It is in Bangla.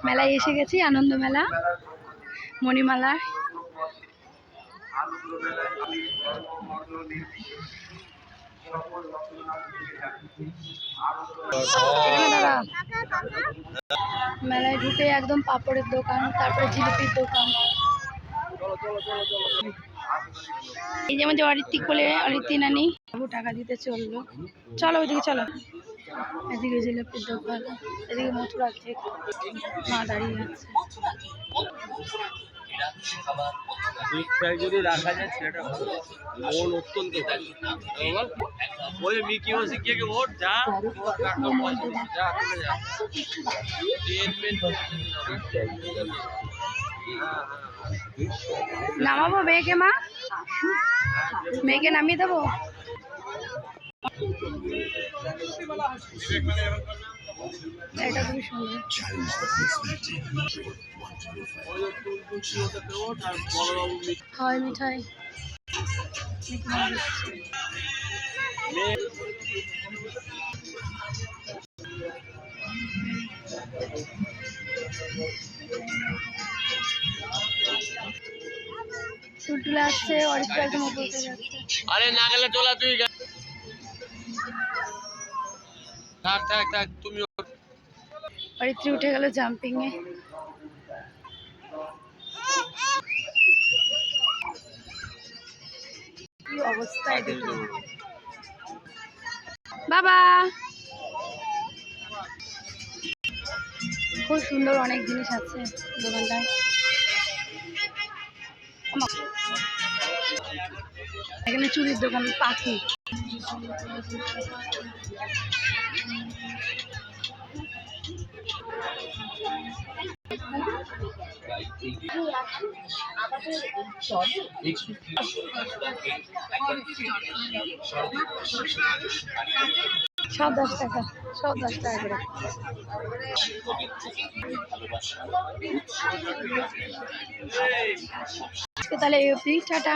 মেলায় এসে গেছি, আনন্দ মেলা মণিমালা। মেলায় ঢুকে একদম পাপড়ের দোকান, তারপরে জিলিপির দোকান। এই যেমন যে অরিত্রি কোলে অরিত্রি নানি বাবু টাকা দিতে চললো। চলো ওইদিকে চলো। এদিকে জিলিপির দোকান, এদিকে মথুরা কেক, মা দাঁড়িয়ে আছে। যদি রাখা যায় সেটা মন অত্যন্ত ওই মিকি মাউস গিয়ে ভোট যা নামাবো মেয়েকে, মা মেয়েকে নামিয়ে দেবো। এটা খুবই সুন্দর। হয় মিঠাই টুলটুলে আসছে, অরিত্র একদম উপরে উঠে যাচ্ছে। আরে না গেলে চলা তুই থাক থাক থাক তুমি। অরিত্রি উঠে গেল জাম্পিং এ। কি অবস্থা দুটো। বাবা খুব সুন্দর, অনেক জিনিস আছে দোকানটায়। এখানে চুরির দোকান, পাখি। সব 10 টাকা, সব 10 টাকা করে। তাহলে এই অবধি, টাটা।